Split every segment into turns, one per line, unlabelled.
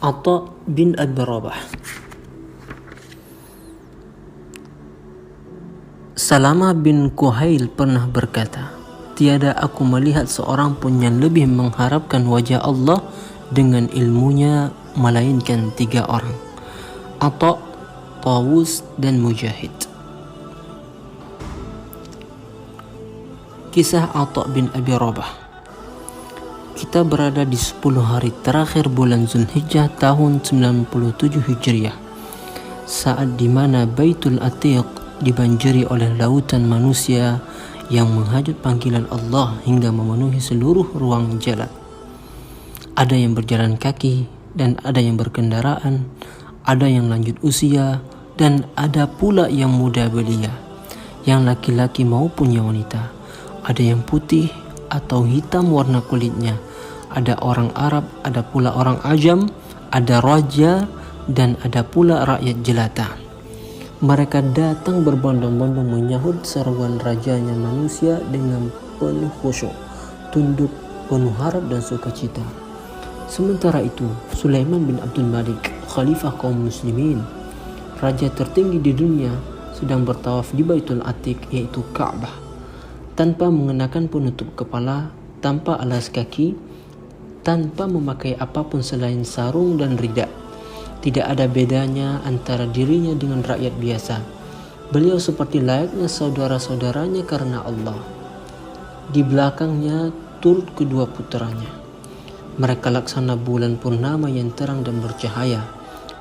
Atha bin Abi Rabah. Salama bin Kuhail pernah berkata, tiada aku melihat seorang pun yang lebih mengharapkan wajah Allah dengan ilmunya melainkan 3 orang, Atha, Tawus, dan Mujahid. Kisah Atha bin Abi Rabah. Kita berada di 10 hari terakhir bulan Zulhijjah tahun 97 Hijriah, saat dimana Baitul Atiq dibanjiri oleh lautan manusia yang menghajat panggilan Allah hingga memenuhi seluruh ruang jalan. Ada yang berjalan kaki dan ada yang berkendaraan, ada yang lanjut usia dan ada pula yang muda belia, yang laki-laki maupun yang wanita. Ada yang putih atau hitam warna kulitnya, ada orang Arab, ada pula orang Ajam, ada raja dan ada pula rakyat jelata. Mereka datang berbondong-bondong menyahut seruan rajanya manusia dengan penuh khusyuk, tunduk, penuh harap dan sukacita. Sementara itu, Sulaiman bin Abdul Malik, khalifah kaum muslimin, raja tertinggi di dunia, sedang bertawaf di Baitul Atiq, yaitu Ka'bah, tanpa mengenakan penutup kepala, tanpa alas kaki, tanpa memakai apapun selain sarung dan rida. Tidak ada bedanya antara dirinya dengan rakyat biasa. Beliau seperti layaknya saudara-saudaranya karena Allah. Di belakangnya turut kedua puteranya. Mereka laksana bulan purnama yang terang dan bercahaya,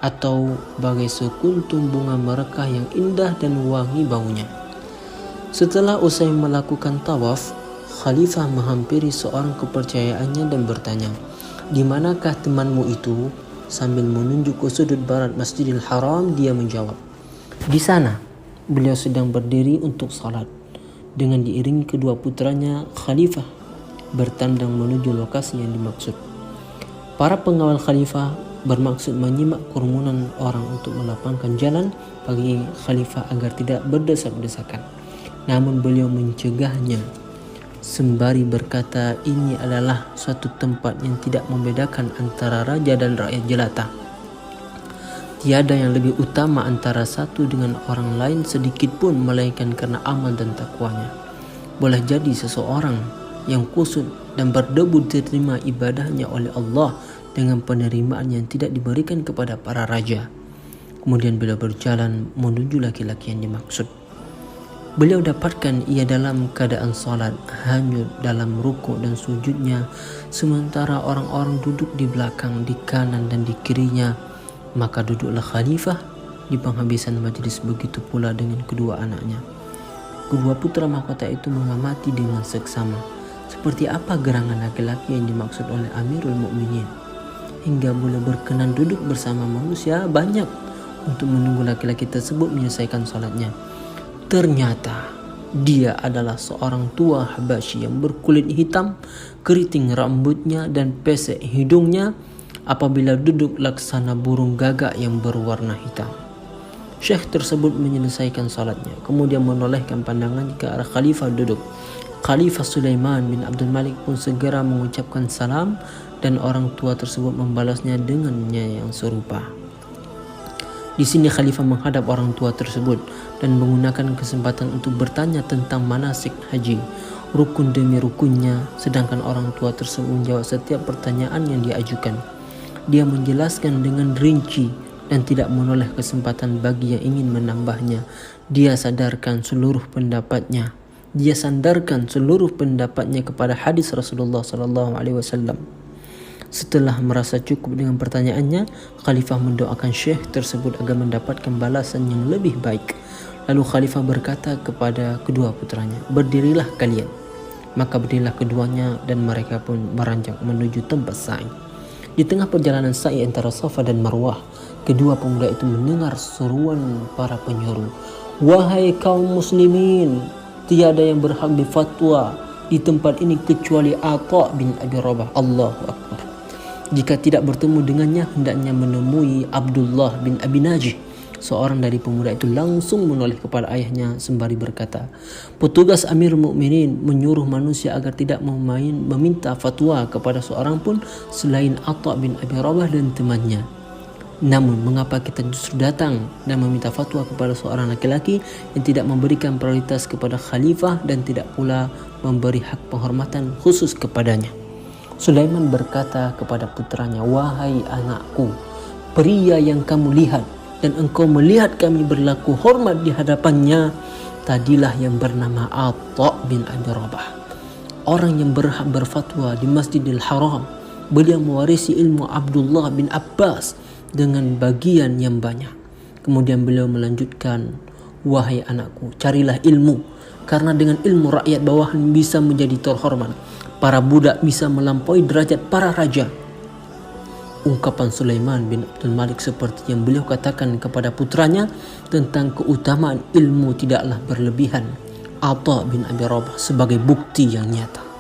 atau bagai sekuntum bunga merekah yang indah dan wangi baunya. Setelah usai melakukan tawaf, Khalifah menghampiri seorang kepercayaannya dan bertanya, "Di manakah temanmu itu?" Sambil menunjuk ke sudut barat Masjidil Haram, dia menjawab, "Di sana." Beliau sedang berdiri untuk salat. Dengan diiringi kedua putranya, Khalifah bertandang menuju lokasi yang dimaksud. Para pengawal Khalifah bermaksud menyimak kerumunan orang untuk melapangkan jalan bagi Khalifah agar tidak berdesak-desakan. Namun beliau mencegahnya sembari berkata, ini adalah suatu tempat yang tidak membedakan antara raja dan rakyat jelata. Tiada yang lebih utama antara satu dengan orang lain sedikit pun melainkan karena amal dan takwanya. Boleh jadi seseorang yang kusut dan berdebu diterima ibadahnya oleh Allah dengan penerimaan yang tidak diberikan kepada para raja. Kemudian beliau berjalan menuju laki-laki yang dimaksud. Beliau dapatkan ia dalam keadaan salat, hanyut dalam rukuk dan sujudnya, sementara orang-orang duduk di belakang, di kanan dan di kirinya. Maka duduklah Khalifah di penghabisan majlis, begitu pula dengan kedua anaknya. Kedua putra mahkota itu mengamati dengan seksama seperti apa gerangan laki-laki yang dimaksud oleh Amirul Mukminin, hingga boleh berkenan duduk bersama manusia banyak untuk menunggu laki-laki tersebut menyelesaikan salatnya. Ternyata dia adalah seorang tua Habasyi yang berkulit hitam, keriting rambutnya dan pesek hidungnya. Apabila duduk laksana burung gagak yang berwarna hitam. Syekh tersebut menyelesaikan salatnya, kemudian menolehkan pandangannya ke arah Khalifah duduk. Khalifah Sulaiman bin Abdul Malik pun segera mengucapkan salam dan orang tua tersebut membalasnya dengannya yang serupa. Di sini Khalifah menghadap orang tua tersebut dan menggunakan kesempatan untuk bertanya tentang manasik haji, rukun demi rukunnya, sedangkan orang tua tersebut menjawab setiap pertanyaan yang diajukan. Dia menjelaskan dengan rinci dan tidak menoleh kesempatan bagi yang ingin menambahnya. Dia sandarkan seluruh pendapatnya kepada hadis Rasulullah SAW. Setelah merasa cukup dengan pertanyaannya, Khalifah mendoakan syekh tersebut agar mendapatkan balasan yang lebih baik. Lalu Khalifah berkata kepada kedua putranya, "Berdirilah kalian." Maka berdirilah keduanya dan mereka pun beranjak menuju tempat sa'i. Di tengah perjalanan sa'i antara Safa dan Marwah, kedua pemuda itu mendengar seruan para penyeru, "Wahai kaum muslimin, tiada yang berhak berfatwa di tempat ini kecuali Atha bin Abi Rabah." Allahu Akbar. Jika tidak bertemu dengannya, hendaknya menemui Abdullah bin Abi Najih, Seorang dari pemuda itu langsung menoleh kepada ayahnya sembari berkata, petugas Amir Mukminin menyuruh manusia agar tidak meminta fatwa kepada seorang pun selain Atha bin Abi Rabah dan temannya. Namun mengapa kita justru datang dan meminta fatwa kepada seorang laki-laki yang tidak memberikan prioritas kepada khalifah dan tidak pula memberi hak penghormatan khusus kepadanya? Sulaiman berkata kepada putranya, wahai anakku, pria yang kamu lihat dan engkau melihat kami berlaku hormat di hadapannya, tadilah yang bernama Atha bin Abi Rabah, orang yang berhak berfatwa di Masjidil Haram. Beliau mewarisi ilmu Abdullah bin Abbas dengan bagian yang banyak. Kemudian beliau melanjutkan, wahai anakku, carilah ilmu, karena dengan ilmu rakyat bawahan bisa menjadi terhormat, para budak bisa melampaui derajat para raja. Ungkapan Sulaiman bin Abdul Malik seperti yang beliau katakan kepada putranya tentang keutamaan ilmu tidaklah berlebihan. Atha bin Abi Rabah sebagai bukti yang nyata.